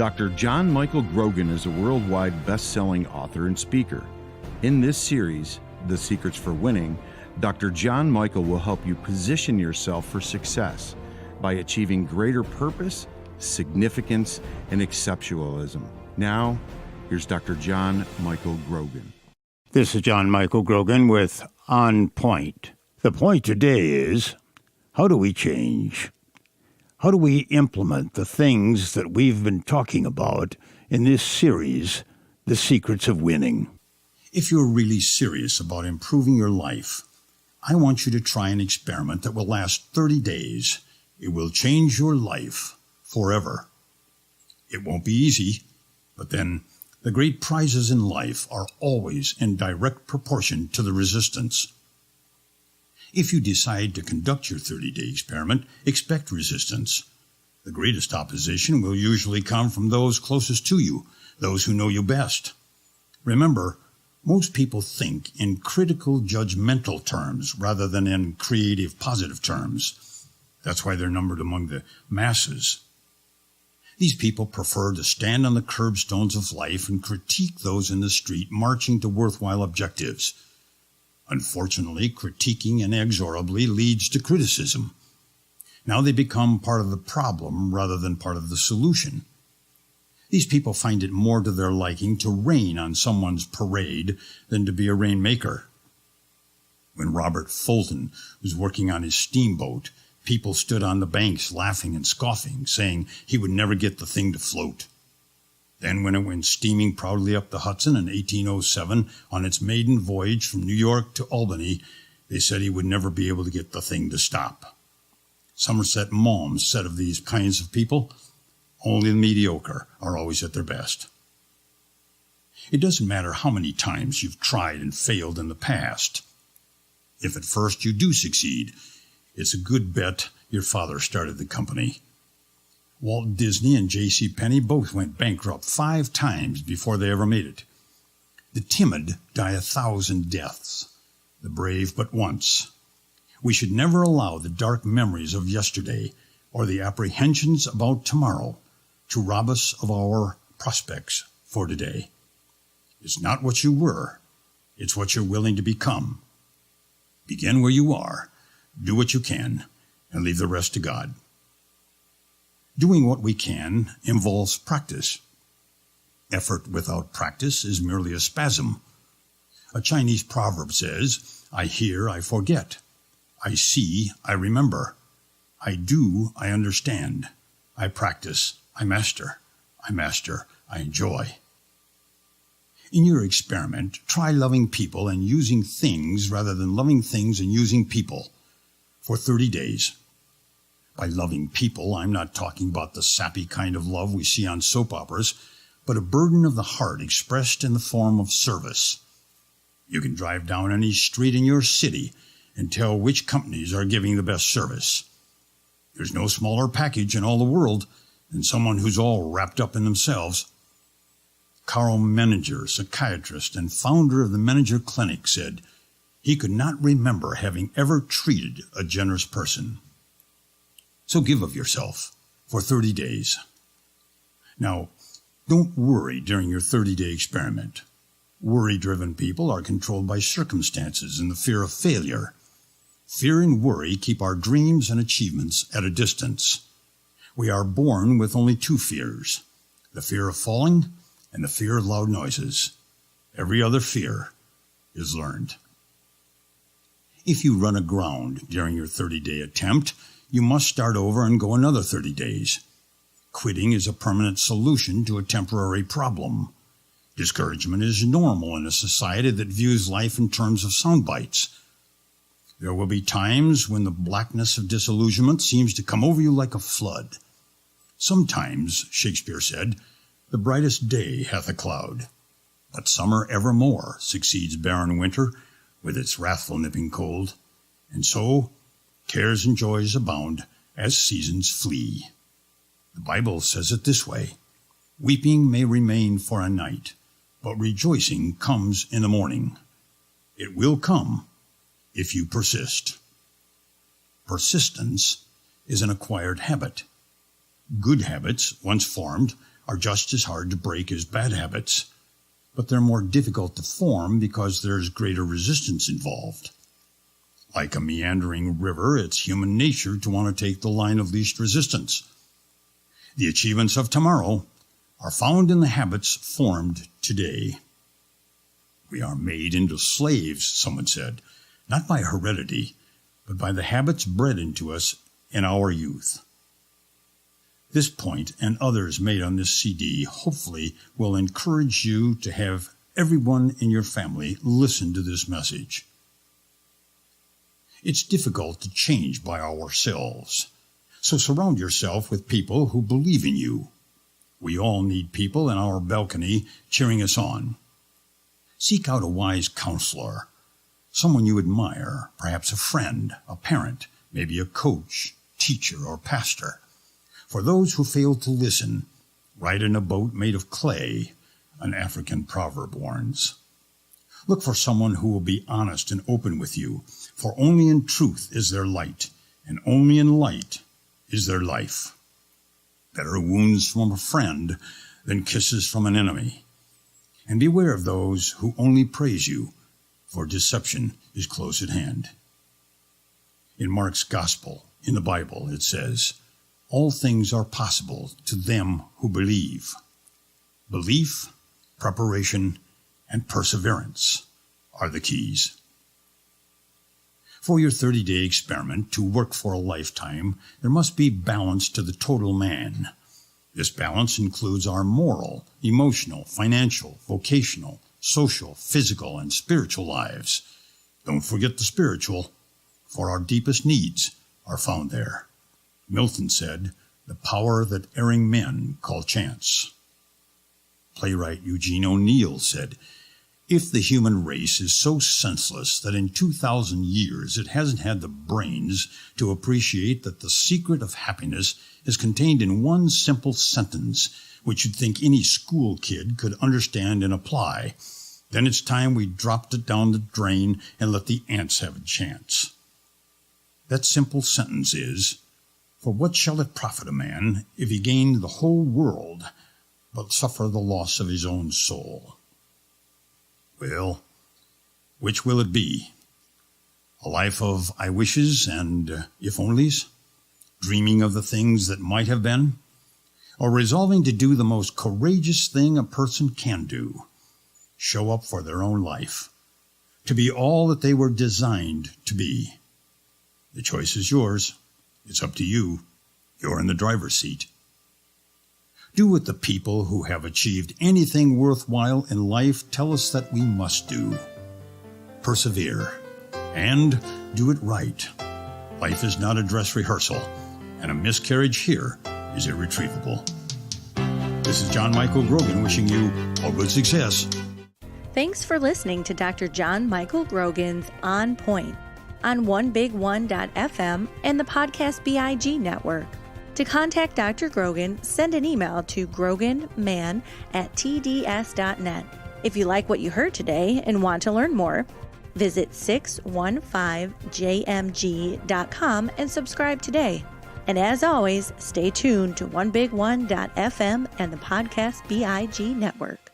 Dr. John Michael Grogan is a worldwide best-selling author and speaker. In this series, The Secrets for Winning, Dr. John Michael will help you position yourself for success by achieving greater purpose, significance, and exceptionalism. Now, here's Dr. John Michael Grogan. This is John Michael Grogan with On Point. The point today is, how do we change? How do we implement the things that we've been talking about in this series, The Secrets of Winning? If you're really serious about improving your life, I want you to try an experiment that will last 30 days. It will change your life forever. It won't be easy, but then the great prizes in life are always in direct proportion to the resistance. If you decide to conduct your 30-day experiment, expect resistance. The greatest opposition will usually come from those closest to you, those who know you best. Remember, most people think in critical, judgmental terms rather than in creative, positive terms. That's why they're numbered among the masses. These people prefer to stand on the curbstones of life and critique those in the street marching to worthwhile objectives. Unfortunately, critiquing inexorably leads to criticism. Now they become part of the problem rather than part of the solution. These people find it more to their liking to rain on someone's parade than to be a rainmaker. When Robert Fulton was working on his steamboat, people stood on the banks laughing and scoffing, saying he would never get the thing to float. Then when it went steaming proudly up the Hudson in 1807 on its maiden voyage from New York to Albany, they said he would never be able to get the thing to stop. Somerset Maugham said of these kinds of people, "Only the mediocre are always at their best." It doesn't matter how many times you've tried and failed in the past. If at first you do succeed, it's a good bet your father started the company. Walt Disney and J.C. Penney both went bankrupt 5 times before they ever made it. The timid die 1,000 deaths, the brave but once. We should never allow the dark memories of yesterday or the apprehensions about tomorrow to rob us of our prospects for today. It's not what you were, it's what you're willing to become. Begin where you are, do what you can, and leave the rest to God. Doing what we can involves practice. Effort without practice is merely a spasm. A Chinese proverb says, "I hear, I forget. I see, I remember. I do, I understand. I practice, I master. I master, I enjoy." In your experiment, try loving people and using things rather than loving things and using people for 30 days. By loving people, I'm not talking about the sappy kind of love we see on soap operas, but a burden of the heart expressed in the form of service. You can drive down any street in your city and tell which companies are giving the best service. There's no smaller package in all the world than someone who's all wrapped up in themselves. Carl Menninger, psychiatrist and founder of the Menninger Clinic, said he could not remember having ever treated a generous person. So give of yourself for 30 days. Now, don't worry during your 30-day experiment. Worry-driven people are controlled by circumstances and the fear of failure. Fear and worry keep our dreams and achievements at a distance. We are born with only 2 fears, the fear of falling and the fear of loud noises. Every other fear is learned. If you run aground during your 30-day attempt, you must start over and go another 30 days. Quitting is a permanent solution to a temporary problem. Discouragement is normal in a society that views life in terms of sound bites. There will be times when the blackness of disillusionment seems to come over you like a flood. Sometimes, Shakespeare said, the brightest day hath a cloud. But summer evermore succeeds barren winter with its wrathful nipping cold. And so, cares and joys abound as seasons flee. The Bible says it this way, "Weeping may remain for a night, but rejoicing comes in the morning." It will come if you persist. Persistence is an acquired habit. Good habits, once formed, are just as hard to break as bad habits, but they're more difficult to form because there's greater resistance involved. Like a meandering river, it's human nature to want to take the line of least resistance. The achievements of tomorrow are found in the habits formed today. We are made into slaves, someone said, not by heredity, but by the habits bred into us in our youth. This point and others made on this CD hopefully will encourage you to have everyone in your family listen to this message. It's difficult to change by ourselves, so surround yourself with people who believe in you. We all need people in our balcony cheering us on. Seek out a wise counselor, someone you admire, perhaps a friend, a parent, maybe a coach, teacher, or pastor. For those who fail to listen, ride in a boat made of clay, an African proverb warns. Look for someone who will be honest and open with you, for only in truth is there light, and only in light is there life. Better wounds from a friend than kisses from an enemy. And beware of those who only praise you, for deception is close at hand. In Mark's Gospel, in the Bible, it says, all things are possible to them who believe. Belief, preparation, and perseverance are the keys. For your 30-day experiment to work for a lifetime, there must be balance to the total man. This balance includes our moral, emotional, financial, vocational, social, physical, and spiritual lives. Don't forget the spiritual, for our deepest needs are found there. Milton said, the power that erring men call chance. Playwright Eugene O'Neill said, if the human race is so senseless that in 2,000 years it hasn't had the brains to appreciate that the secret of happiness is contained in one simple sentence, which you'd think any school kid could understand and apply, then it's time we dropped it down the drain and let the ants have a chance. That simple sentence is, for what shall it profit a man if he gain the whole world, but suffer the loss of his own soul? Well, which will it be? A life of I wishes and if onlys, dreaming of the things that might have been, or resolving to do the most courageous thing a person can do, show up for their own life, to be all that they were designed to be? The choice is yours. It's up to you. You're in the driver's seat. Do what the people who have achieved anything worthwhile in life tell us that we must do. Persevere, and do it right. Life is not a dress rehearsal, and a miscarriage here is irretrievable. This is John Michael Grogan wishing you all good success. Thanks for listening to Dr. John Michael Grogan's On Point on onebig1.fm and the Podcast BIG network. To contact Dr. Grogan, send an email to groganman@tds.net. If you like what you heard today and want to learn more, visit 615jmg.com and subscribe today. And as always, stay tuned to onebig1.fm and the Podcast BIG network.